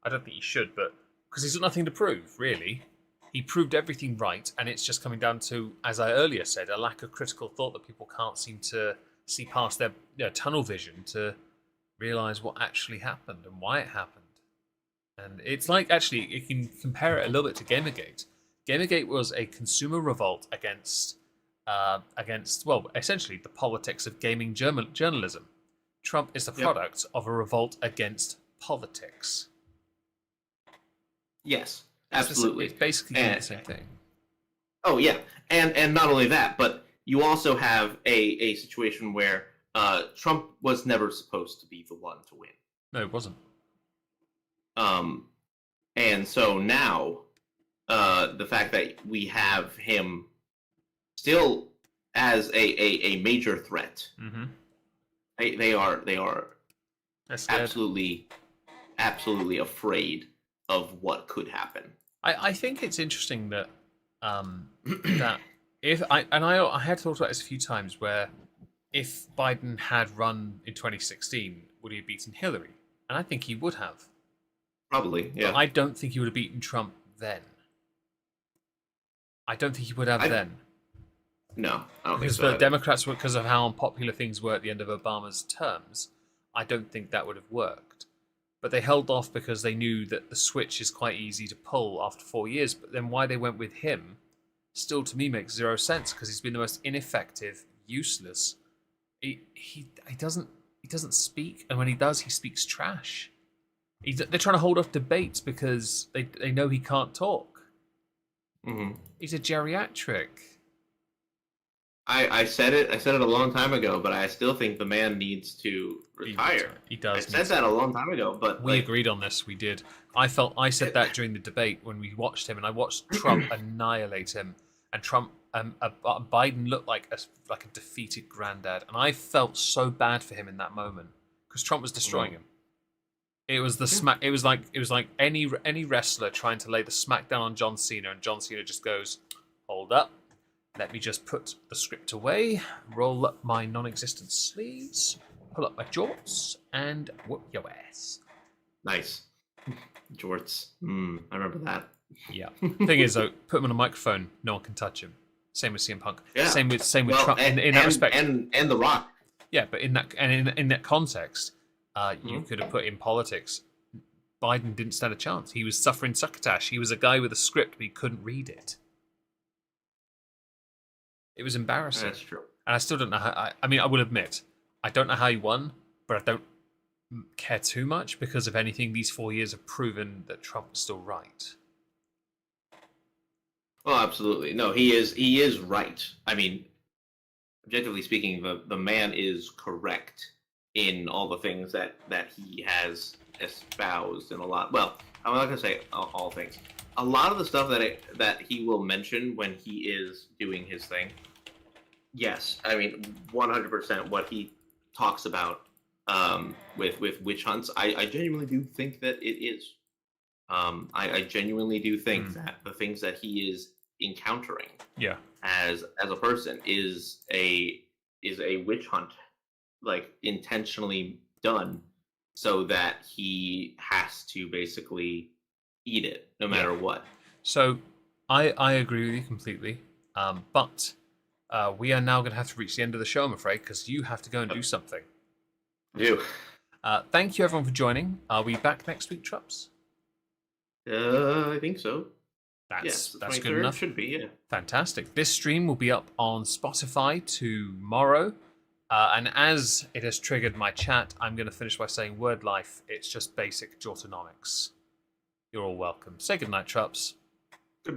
I don't think he should, but because he's got nothing to prove, really. He proved everything right, and it's just coming down to, as I earlier said, a lack of critical thought, that people can't seem to see past their tunnel vision to realise what actually happened and why it happened. And it's like, actually, you can compare it a little bit to Gamergate. Gamergate was a consumer revolt against essentially the politics of gaming journalism. Trump is the product of a revolt against politics.
Yes. Absolutely.
It's basically the same thing.
Oh, yeah. And not only that, but you also have a situation where Trump was never supposed to be the one to win.
No, it wasn't.
And so now, the fact that we have him still as a major threat, they are absolutely afraid of what could happen.
I think it's interesting that that I had talked about this a few times, where if Biden had run in 2016, would he have beaten Hillary? And I think he would have.
Probably, yeah.
But I don't think he would have beaten Trump then. I don't think he would have then.
No, I don't
because
think so.
The Democrats, because of how unpopular things were at the end of Obama's terms, I don't think that would have worked. But they held off because they knew that the switch is quite easy to pull after 4 years. But then why they went with him still, to me, makes zero sense, because he's been the most ineffective, useless. He doesn't speak, and when he does, he speaks trash. They're trying to hold off debates because they know he can't talk. He's a geriatric.
I said it a long time ago, but I still think the man needs to retire.
He does.
I said that a long time ago, but
we agreed on this. We did. I said that during the debate when we watched him, and I watched Trump annihilate him, and Biden looked like a defeated granddad, and I felt so bad for him in that moment because Trump was destroying him. It was the smack. It was like any wrestler trying to lay the smack down on John Cena, and John Cena just goes, "Hold up. Let me just put the script away, roll up my non-existent sleeves, pull up my jorts, and whoop your ass."
Nice. Jorts. I remember that.
Yeah. Thing is, though, put him on a microphone, no one can touch him. Same with CM Punk.
Yeah.
Same with Trump. In that respect.
And The Rock.
Yeah, but in that context, you could have put in politics. Biden didn't stand a chance. He was suffering succotash. He was a guy with a script, but he couldn't read it. It was embarrassing.
That's true.
And I still don't know how. I mean, I will admit, I don't know how he won, but I don't care too much because, if anything, these 4 years have proven that Trump was still right.
Well, absolutely. No, he is right. I mean, objectively speaking, the man is correct in all the things that he has espoused, and a lot. Well, I'm not gonna say all things. A lot of the stuff that he will mention when he is doing his thing. Yes, I mean 100% what he talks about with witch hunts. I genuinely do think that it is. I genuinely do think that the things that he is encountering,
yeah,
as a person is a witch hunt, like intentionally done, so that he has to basically eat it no matter what.
So I agree with you completely. But we are now going to have to reach the end of the show, I'm afraid, because you have to go and do something.
Do.
Thank you, everyone, for joining. Are we back next week, Trups?
I think so.
That's
the 23rd
good enough.
Should be, yeah.
Fantastic. This stream will be up on Spotify tomorrow. And as it has triggered my chat, I'm going to finish by saying, word life, it's just basic Jortonomics. You're all welcome. Say goodnight, Trups.